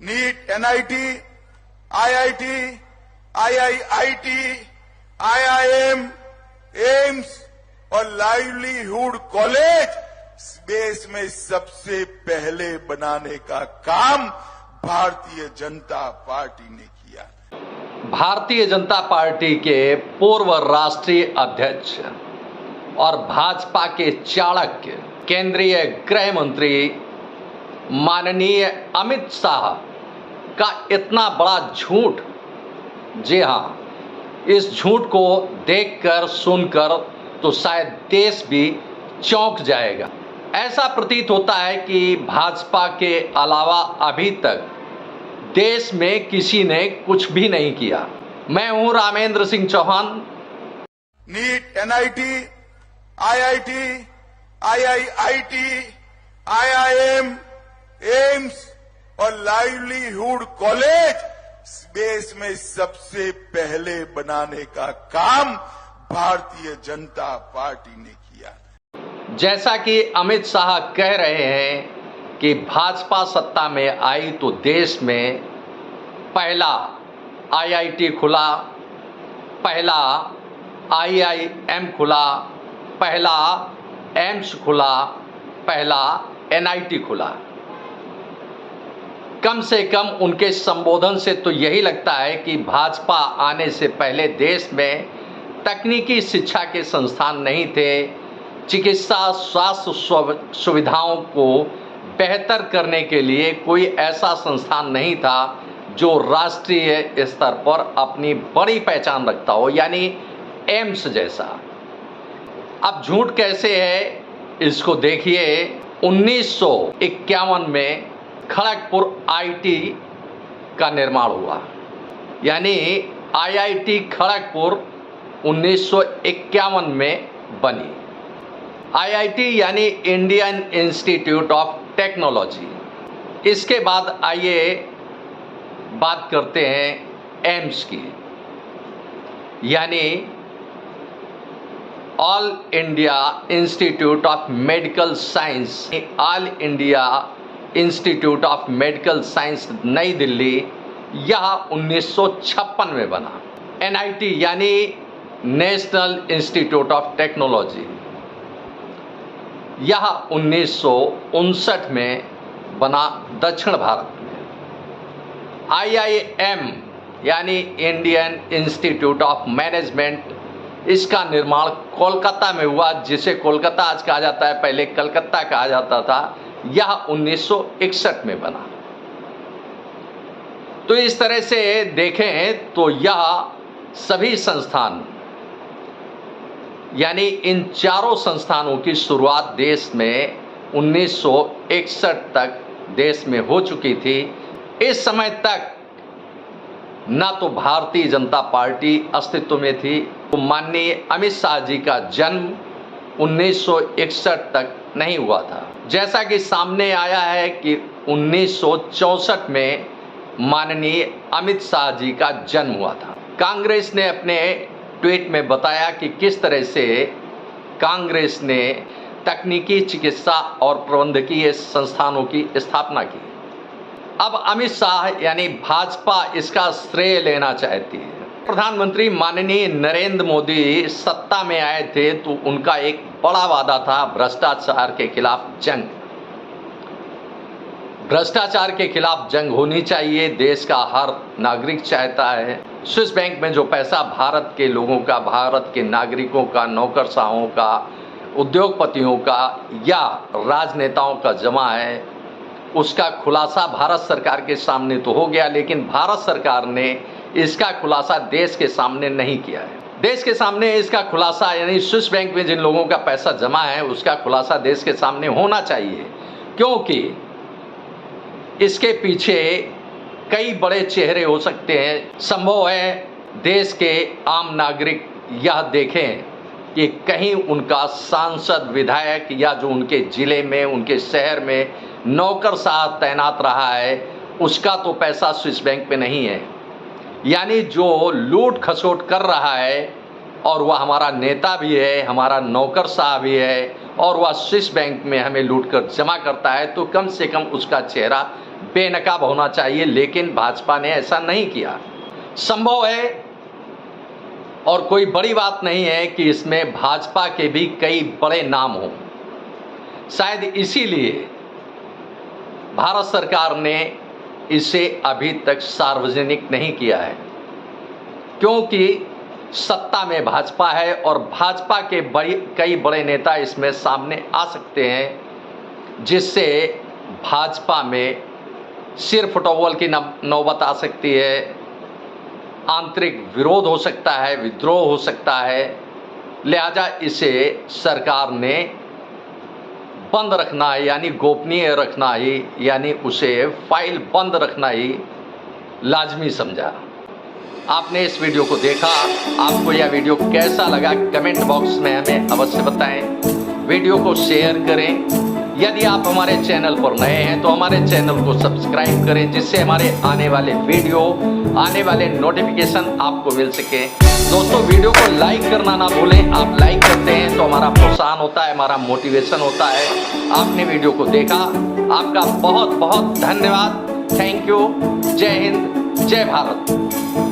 NEET, NIT, IIT, IIIT, IIM, AIIMS और livelihood college देश में सबसे पहले बनाने का काम भारतीय जनता पार्टी ने किया। भारतीय जनता पार्टी के पूर्व राष्ट्रीय अध्यक्ष और भाजपा के चाणक्य केंद्रीय गृह मंत्री माननीय अमित शाह का इतना बड़ा झूठ, जी हाँ, इस झूठ को देखकर सुनकर तो शायद देश भी चौंक जाएगा। ऐसा प्रतीत होता है कि भाजपा के अलावा अभी तक देश में किसी ने कुछ भी नहीं किया। मैं हूं Ramendra Singh Chauhan. NEET, NIT, IIT, IIIT, IIM, AIIMS और लाइवलीहुड कॉलेज देश में सबसे पहले बनाने का काम भारतीय जनता पार्टी ने किया। जैसा कि अमित शाह कह रहे हैं कि भाजपा सत्ता में आई तो देश में पहला आईआईटी खुला, पहला आईआईएम खुला, पहला एम्स खुला, पहला एनआईटी खुला। कम से कम उनके संबोधन से तो यही लगता है कि भाजपा आने से पहले देश में तकनीकी शिक्षा के संस्थान नहीं थे, चिकित्सा स्वास्थ्य सुविधाओं को बेहतर करने के लिए कोई ऐसा संस्थान नहीं था जो राष्ट्रीय स्तर पर अपनी बड़ी पहचान रखता हो, यानी एम्स जैसा। अब झूठ कैसे है इसको देखिए। 1951 में खड़गपुर आईटी का निर्माण हुआ, यानी आईआईटी खड़गपुर 1951 में बनी। आईआईटी यानी इंडियन इंस्टीट्यूट ऑफ टेक्नोलॉजी। इसके बाद आइए बात करते हैं एम्स की, यानी all India institute of medical science. All India institute of medical science नई दिल्ली, यह 1956 में बना। एनआईटी यानी नेशनल इंस्टीट्यूट ऑफ टेक्नोलॉजी, यह 1959 में बना दक्षिण भारत में। आईआईएम यानी इंडियन इंस्टीट्यूट ऑफ मैनेजमेंट, इसका निर्माण कोलकाता में हुआ, जिसे कोलकाता आज कहा जाता है, पहले कलकत्ता कहा जाता था। यह 1961 में बना। तो इस तरह से देखें तो यह सभी संस्थान, यानी इन चारों संस्थानों की शुरुआत देश में 1961 तक देश में हो चुकी थी। इस समय तक ना तो भारतीय जनता पार्टी अस्तित्व में थी, तो माननीय अमित शाह जी का जन्म 1961 तक नहीं हुआ था। जैसा कि सामने आया है कि 1964 में माननीय अमित शाह जी का जन्म हुआ था। कांग्रेस ने अपने ट्वीट में बताया कि किस तरह से कांग्रेस ने तकनीकी, चिकित्सा और प्रबंधकीय संस्थानों की स्थापना की। अब अमित शाह यानी भाजपा इसका श्रेय लेना चाहती है। प्रधानमंत्री माननीय नरेंद्र मोदी सत्ता में आए थे तो उनका एक बड़ा वादा था भ्रष्टाचार के खिलाफ जंग। भ्रष्टाचार के खिलाफ जंग होनी चाहिए, देश का हर नागरिक चाहता है। स्विस बैंक में जो पैसा भारत के लोगों का, भारत के नागरिकों का, नौकरशाहों का, उद्योगपतियों का या राजनेताओं का जमा है, उसका खुलासा भारत सरकार के सामने तो हो गया, लेकिन भारत सरकार ने इसका खुलासा देश के सामने नहीं किया है। देश के सामने इसका खुलासा, यानी स्विस बैंक में जिन लोगों का पैसा जमा है उसका खुलासा देश के सामने होना चाहिए, क्योंकि इसके पीछे कई बड़े चेहरे हो सकते हैं। संभव है देश के आम नागरिक यह देखें कि कहीं उनका सांसद, विधायक या जो उनके जिले में, उनके शहर में नौकरशाह तैनात रहा है, उसका तो पैसा स्विस बैंक पे नहीं है। यानी जो लूट खसोट कर रहा है और वह हमारा नेता भी है, हमारा नौकरशाह भी है, और वह स्विस बैंक में हमें लूटकर जमा करता है तो कम से कम उसका चेहरा बेनकाब होना चाहिए, लेकिन भाजपा ने ऐसा नहीं किया। संभव है और कोई बड़ी बात नहीं है कि इसमें भाजपा के भी कई बड़े नाम हों। शायद इसीलिए भारत सरकार ने इसे अभी तक सार्वजनिक नहीं किया है, क्योंकि सत्ता में भाजपा है और भाजपा के कई बड़े नेता इसमें सामने आ सकते हैं, जिससे भाजपा में सिर फुटबॉल की नौबत आ सकती है, आंतरिक विरोध हो सकता है, विद्रोह हो सकता है। लिहाजा इसे सरकार ने बंद रखना है, यानी गोपनीय रखना ही, यानी उसे फाइल बंद रखना ही लाजमी समझा। आपने इस वीडियो को देखा, आपको यह वीडियो कैसा लगा कमेंट बॉक्स में हमें अवश्य बताएं। वीडियो को शेयर करें। यदि आप हमारे चैनल पर नए हैं तो हमारे चैनल को सब्सक्राइब करें, जिससे हमारे आने वाले वीडियो, आने वाले नोटिफिकेशन आपको मिल सके। दोस्तों, वीडियो को लाइक करना ना भूलें। आप लाइक करते हैं तो हमारा प्रोत्साहन होता है, हमारा मोटिवेशन होता है। आपने वीडियो को देखा, आपका बहुत बहुत धन्यवाद। Thank you. जय हिंद, जय भारत।